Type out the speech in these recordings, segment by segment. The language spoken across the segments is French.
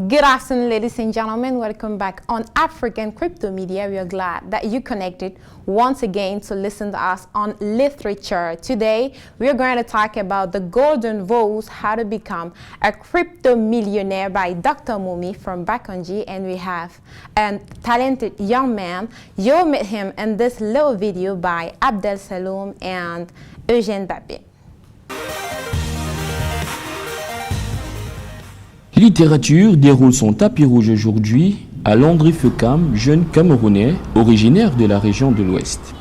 Good afternoon, ladies and gentlemen. Welcome back on African Crypto Media. We are glad that you connected once again to listen to us on literature. Today, we are going to talk about The Golden Voice, How to Become a Crypto Millionaire by Dr. Moumi from Bakonji. And we have a talented young man. You'll meet him in this little video by Abdel Saloum and Eugène Babé. Littérature déroule son tapis rouge aujourd'hui à Landry Fekam, jeune Camerounais originaire de la région de l'Ouest.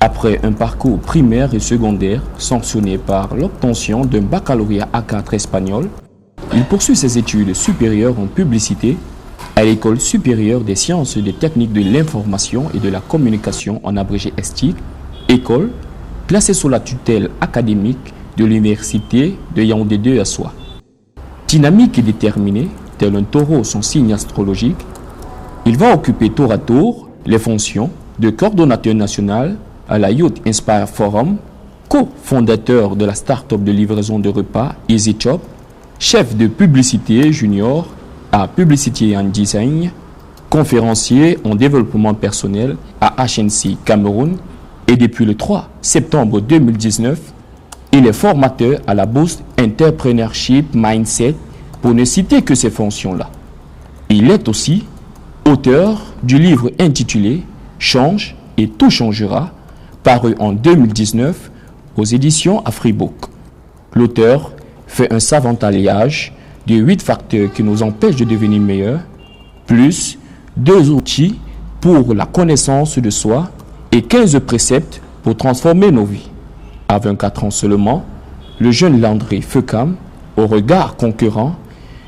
Après un parcours primaire et secondaire sanctionné par l'obtention d'un baccalauréat A4 espagnol, il poursuit ses études supérieures en publicité à l'École supérieure des sciences et des techniques de l'information et de la communication en abrégé ESTIC, école placée sous la tutelle académique de l'Université de Yaoundé 2 à Soie. Dynamique et déterminé, tel un taureau son signe astrologique, il va occuper tour à tour les fonctions de coordonnateur national à la Youth Inspire Forum, co-fondateur de la start-up de livraison de repas EasyChop, chef de publicité junior à Publicity and Design, conférencier en développement personnel à HNC Cameroun et depuis le 3 septembre 2019, il est formateur à la bourse Entrepreneurship Mindset, pour ne citer que ces fonctions-là. Il est aussi auteur du livre intitulé « Change et tout changera », paru en 2019 aux éditions Afribook. L'auteur fait un savant alliage de 8 facteurs qui nous empêchent de devenir meilleurs, plus 2 outils pour la connaissance de soi et 15 préceptes pour transformer nos vies. À 24 ans seulement, le jeune Landry Fekam, au regard concurrent,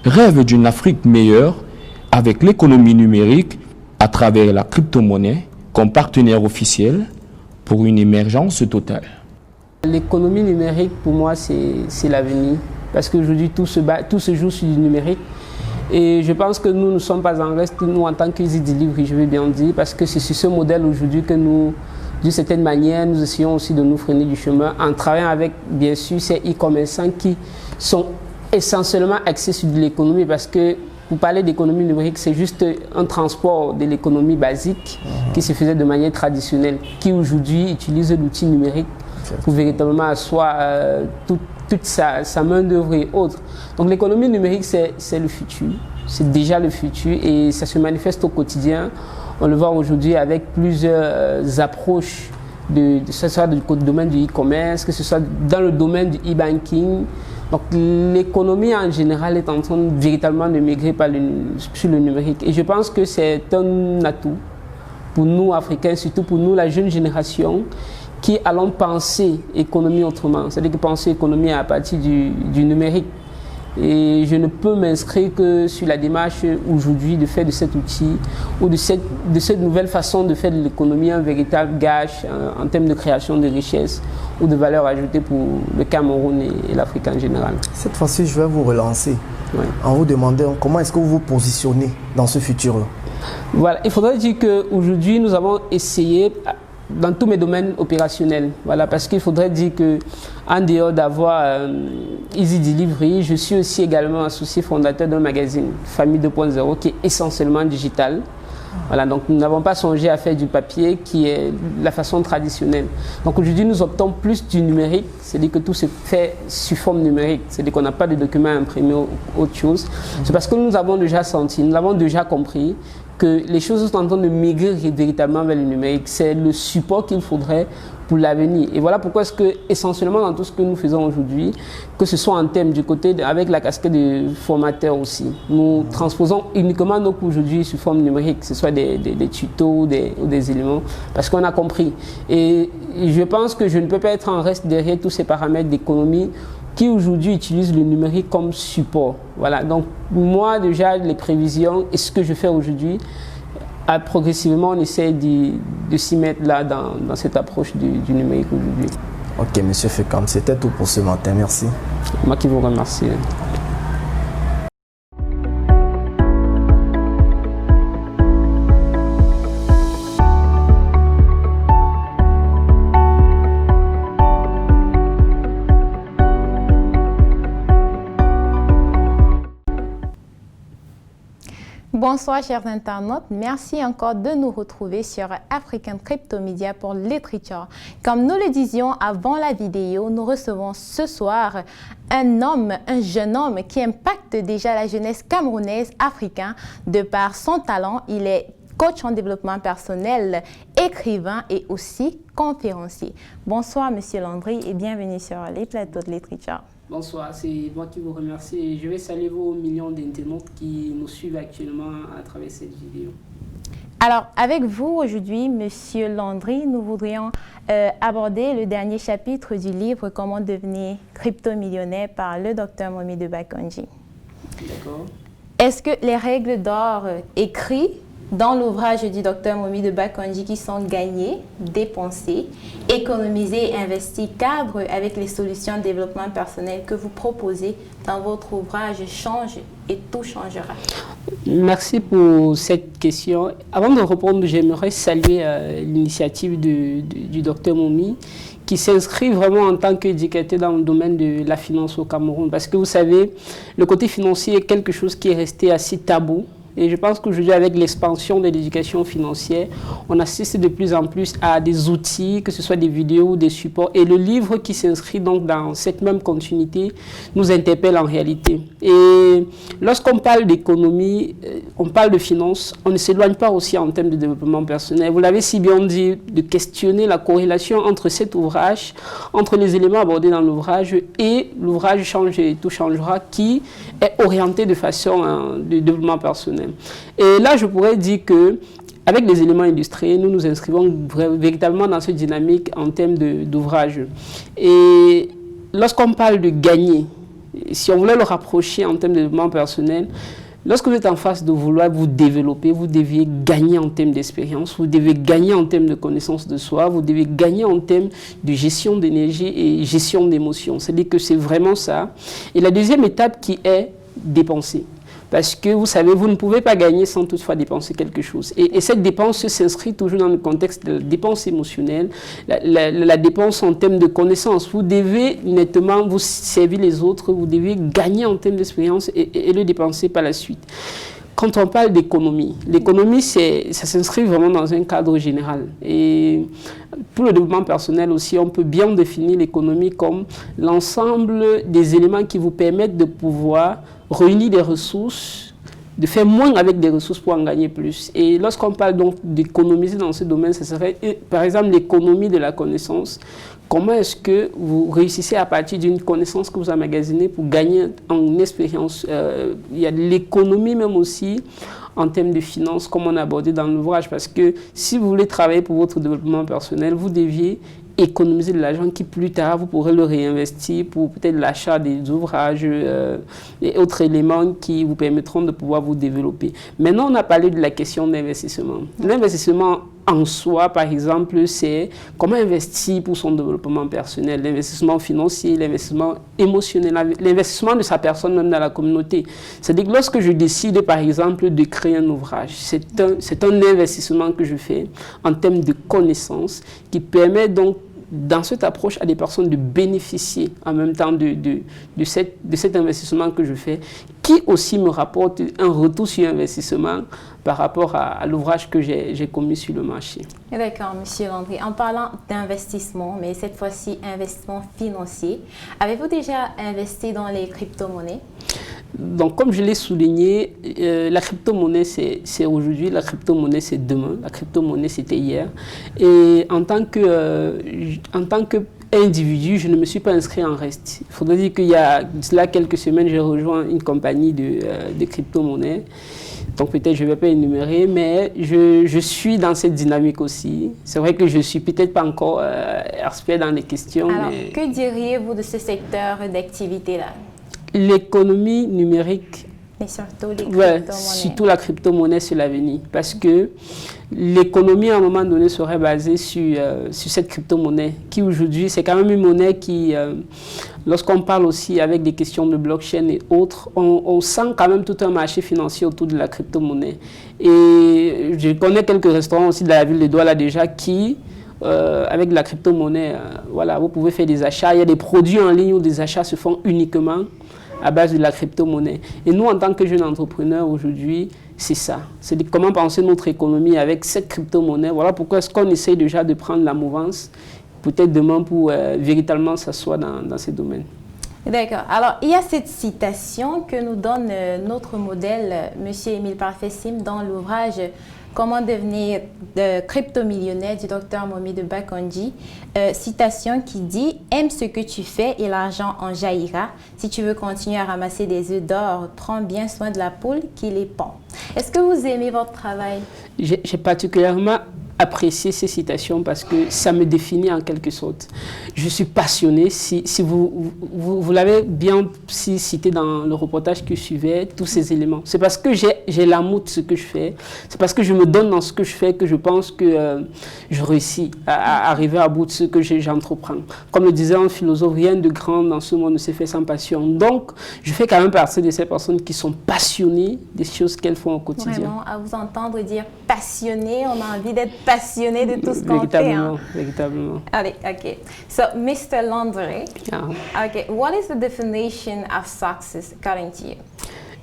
rêve d'une Afrique meilleure avec l'économie numérique à travers la crypto-monnaie comme partenaire officiel pour une émergence totale. L'économie numérique, pour moi, c'est l'avenir. Parce qu'aujourd'hui, tout se joue sur du numérique. Et je pense que nous ne sommes pas en reste, nous, en tant qu'Easy Delivery, je vais bien dire, parce que c'est sur ce modèle aujourd'hui que nous, d'une certaine manière, nous essayons aussi de nous freiner du chemin en travaillant avec, bien sûr, ces e-commerçants qui sont essentiellement axés sur de l'économie, parce que pour parler d'économie numérique, c'est juste un transport de l'économie basique qui se faisait de manière traditionnelle, qui aujourd'hui utilise l'outil numérique pour véritablement asseoir toute sa main-d'œuvre et autres. Donc l'économie numérique, c'est le futur, c'est déjà le futur et ça se manifeste au quotidien. On le voit aujourd'hui avec plusieurs approches, que ce soit dans le domaine du e-commerce, que ce soit dans le domaine du e-banking. Donc l'économie en général est en train véritablement de migrer sur le numérique. Et je pense que c'est un atout pour nous, Africains, surtout pour nous, la jeune génération, qui allons penser économie autrement. C'est-à-dire que penser économie à partir du numérique. Et je ne peux m'inscrire que sur la démarche aujourd'hui de faire de cet outil ou de cette nouvelle façon de faire de l'économie un véritable gage en termes de création de richesse ou de valeur ajoutée pour le Cameroun et l'Afrique en général. Cette fois-ci, je vais vous relancer en vous demandant comment est-ce que vous vous positionnez dans ce futur-là. Voilà, il faudrait dire qu'aujourd'hui, nous avons essayé dans tous mes domaines opérationnels. Voilà, parce qu'il faudrait dire qu'en dehors d'avoir Easy Delivery, je suis aussi également associé fondateur d'un magazine, Famille 2.0, qui est essentiellement digital. Voilà, donc nous n'avons pas songé à faire du papier qui est la façon traditionnelle. Donc aujourd'hui, nous optons plus du numérique, c'est-à-dire que tout se fait sous forme numérique, c'est-à-dire qu'on n'a pas de documents imprimés ou autre chose. C'est parce que nous avons déjà senti, nous avons déjà compris que les choses sont en train de migrer véritablement vers le numérique. C'est le support qu'il faudrait pour l'avenir. Et voilà pourquoi est-ce que, essentiellement dans tout ce que nous faisons aujourd'hui, que ce soit en termes du côté, avec la casquette de formateur aussi, nous transposons uniquement nos cours aujourd'hui sous forme numérique, que ce soit des tutos ou des éléments, parce qu'on a compris. Et je pense que je ne peux pas être en reste derrière tous ces paramètres d'économie qui aujourd'hui utilisent le numérique comme support. Voilà, donc moi déjà les prévisions et ce que je fais aujourd'hui, progressivement on essaie de s'y mettre là dans cette approche du numérique aujourd'hui. Ok, monsieur Fekam, c'était tout pour ce matin, merci. Moi qui vous remercie. Bonsoir chers internautes, merci encore de nous retrouver sur African Crypto Media pour Literature. Comme nous le disions avant la vidéo, nous recevons ce soir un jeune homme qui impacte déjà la jeunesse camerounaise africaine de par son talent. Il est coach en développement personnel, écrivain et aussi conférencier. Bonsoir Monsieur Landry et bienvenue sur les plateaux de Literature. Bonsoir, c'est moi qui vous remercie et je vais saluer vos millions d'internautes qui nous suivent actuellement à travers cette vidéo. Alors, avec vous aujourd'hui, Monsieur Landry, nous voudrions aborder le dernier chapitre du livre « Comment devenir crypto-millionnaire » par le Dr Momy Bakonji. D'accord. Est-ce que les règles d'or écrites dans l'ouvrage du Dr Momy Bakonji qui sont gagnées, dépensées, économisées et investies cadrent avec les solutions de développement personnel que vous proposez dans votre ouvrage Change et tout changera? Merci pour cette question. Avant de répondre, j'aimerais saluer l'initiative du Dr Momy qui s'inscrit vraiment en tant qu'éducateur dans le domaine de la finance au Cameroun. Parce que vous savez, le côté financier est quelque chose qui est resté assez tabou. Et je pense qu'aujourd'hui, avec l'expansion de l'éducation financière, on assiste de plus en plus à des outils, que ce soit des vidéos ou des supports. Et le livre qui s'inscrit donc dans cette même continuité nous interpelle en réalité. Et lorsqu'on parle d'économie, on parle de finance, on ne s'éloigne pas aussi en termes de développement personnel. Vous l'avez si bien dit, de questionner la corrélation entre cet ouvrage, entre les éléments abordés dans l'ouvrage et l'ouvrage Change et tout changera, qui est orienté de façon de développement personnel. Et là, je pourrais dire que avec les éléments illustrés, nous nous inscrivons véritablement dans cette dynamique en termes d'ouvrage. Et lorsqu'on parle de gagner, si on voulait le rapprocher en termes de développement personnel, lorsque vous êtes en face de vouloir vous développer, vous devez gagner en termes d'expérience, vous devez gagner en termes de connaissance de soi, vous devez gagner en termes de gestion d'énergie et gestion d'émotions. C'est-à-dire que c'est vraiment ça. Et la deuxième étape qui est dépenser. Parce que vous savez, vous ne pouvez pas gagner sans toutefois dépenser quelque chose. Et cette dépense s'inscrit toujours dans le contexte de la dépense émotionnelle, la dépense en termes de connaissances. Vous devez nettement vous servir les autres, vous devez gagner en termes d'expérience et le dépenser par la suite. Quand on parle d'économie, l'économie, ça s'inscrit vraiment dans un cadre général. Et pour le développement personnel aussi, on peut bien définir l'économie comme l'ensemble des éléments qui vous permettent de pouvoir réunir des ressources, de faire moins avec des ressources pour en gagner plus. Et lorsqu'on parle donc d'économiser dans ce domaine, ce serait par exemple l'économie de la connaissance. Comment est-ce que vous réussissez à partir d'une connaissance que vous emmagasinez pour gagner en expérience? Il y a de l'économie même aussi en termes de finances, comme on a abordé dans l'ouvrage, parce que si vous voulez travailler pour votre développement personnel, vous deviez économiser de l'argent qui plus tard vous pourrez le réinvestir pour peut-être l'achat des ouvrages et autres éléments qui vous permettront de pouvoir vous développer. Maintenant, on a parlé de la question d'investissement. L'investissement en soi, par exemple, c'est comment investir pour son développement personnel, l'investissement financier, l'investissement émotionnel, l'investissement de sa personne même dans la communauté. C'est-à-dire que lorsque je décide, par exemple, de créer un ouvrage, c'est un investissement que je fais en termes de connaissances qui permet donc dans cette approche à des personnes de bénéficier en même temps de cet investissement que je fais, qui aussi me rapporte un retour sur investissement par rapport à l'ouvrage que j'ai commis sur le marché. D'accord, Monsieur Landry. En parlant d'investissement, mais cette fois-ci investissement financier, avez-vous déjà investi dans les crypto-monnaies? Donc, comme je l'ai souligné, la crypto-monnaie, c'est aujourd'hui, la crypto-monnaie, c'est demain, la crypto-monnaie, c'était hier. Et en tant qu'individu, je ne me suis pas inscrit en reste. Il faudrait dire qu'il y a cela quelques semaines, j'ai rejoint une compagnie de crypto-monnaie. Donc peut-être je ne vais pas énumérer, mais je suis dans cette dynamique aussi. C'est vrai que je ne suis peut-être pas encore expert dans les questions. Alors, que diriez-vous de ce secteur d'activité-là? L'économie numérique, et surtout les crypto-monnaies. surtout la crypto-monnaie, c'est l'avenir. Parce que l'économie, à un moment donné, serait basée sur cette crypto-monnaie, qui aujourd'hui, c'est quand même une monnaie qui, lorsqu'on parle aussi avec des questions de blockchain et autres, on sent quand même tout un marché financier autour de la crypto-monnaie. Et je connais quelques restaurants aussi de la ville de Douala déjà qui, avec la crypto-monnaie, voilà, vous pouvez faire des achats. Il y a des produits en ligne où des achats se font uniquement à base de la crypto-monnaie. Et nous, en tant que jeunes entrepreneurs aujourd'hui, c'est ça. C'est comment penser notre économie avec cette crypto-monnaie. Voilà pourquoi est-ce qu'on essaye déjà de prendre la mouvance, peut-être demain pour véritablement s'asseoir dans ces domaines. D'accord. Alors, il y a cette citation que nous donne notre modèle, M. Émile Parfait-Sim, dans l'ouvrage « Comment devenir crypto-millionnaire » du Dr Mohamed Bakoundji. Citation qui dit « Aime ce que tu fais et l'argent en jaillira. Si tu veux continuer à ramasser des œufs d'or, prends bien soin de la poule qui les pond. » Est-ce que vous aimez votre travail? J'ai particulièrement apprécié ces citations parce que ça me définit en quelque sorte. Je suis passionné, si vous l'avez bien cité dans le reportage que je suivais, tous ces éléments. C'est parce que j'ai l'amour de ce que je fais, c'est parce que je me donne dans ce que je fais que je pense que je réussis à arriver à bout de ce que j'entreprends. Comme le disait un philosophe, rien de grand dans ce monde ne s'est fait sans passion. Donc, je fais quand même partie de ces personnes qui sont passionnées des choses qu'elles font au quotidien. Vraiment, à vous entendre dire passionné, on a envie d'être passionné de tout ce qu'on fait. Hein? Véritablement. Allez, OK. So, Mr. Landry, okay, what is the definition of success according to you?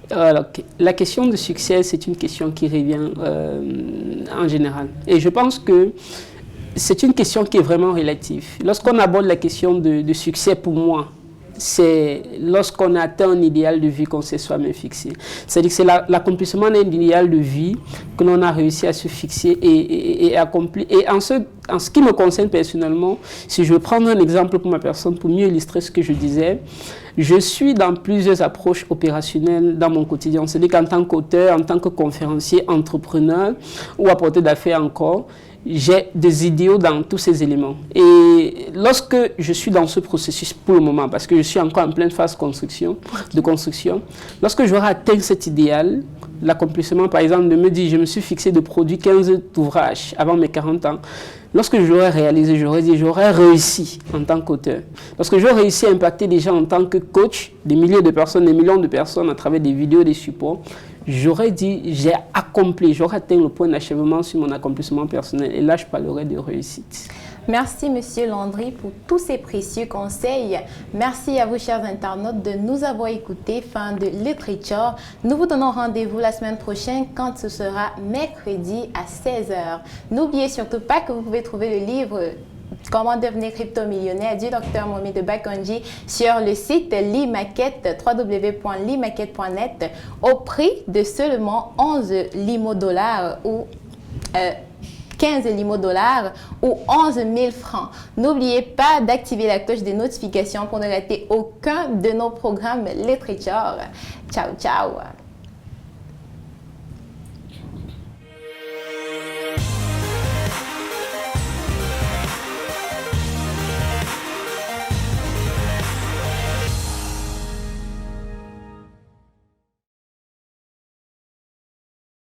Alors, la question de succès, c'est une question qui revient en général. Et je pense que c'est une question qui est vraiment relative. Lorsqu'on aborde la question de succès, pour moi, c'est lorsqu'on atteint un idéal de vie qu'on s'est soi-même fixé. C'est-à-dire que c'est l'accomplissement d'un idéal de vie que l'on a réussi à se fixer et accomplir. Et en ce qui me concerne personnellement, si je veux prendre un exemple pour ma personne, pour mieux illustrer ce que je disais, je suis dans plusieurs approches opérationnelles dans mon quotidien. C'est-à-dire qu'en tant qu'auteur, en tant que conférencier, entrepreneur ou apporteur d'affaires encore, j'ai des idéaux dans tous ces éléments. Et lorsque je suis dans ce processus pour le moment, parce que je suis encore en pleine phase de construction, lorsque j'aurai atteint cet idéal, l'accomplissement par exemple de me dire je me suis fixé de produire 15 ouvrages avant mes 40 ans, lorsque je l'aurai réalisé, j'aurai réussi en tant qu'auteur. Lorsque j'aurai réussi à impacter des gens en tant que coach, des milliers de personnes, des millions de personnes à travers des vidéos, des supports, j'aurais dit, j'ai accompli, j'aurais atteint le point d'achèvement sur mon accomplissement personnel. Et là, je parlerai de réussite. Merci, Monsieur Landry, pour tous ces précieux conseils. Merci à vous, chers internautes, de nous avoir écoutés. Fin de Literature. Nous vous donnons rendez-vous la semaine prochaine quand ce sera mercredi à 16h. N'oubliez surtout pas que vous pouvez trouver le livre Comment devenir crypto-millionnaire du Dr Mohamed Bakoundji sur le site Limaket, www.limaket.net, au prix de seulement 11 limo-dollars ou 15 limo-dollars ou 11 000 francs. N'oubliez pas d'activer la cloche des notifications pour ne rater aucun de nos programmes Literature. Ciao, ciao!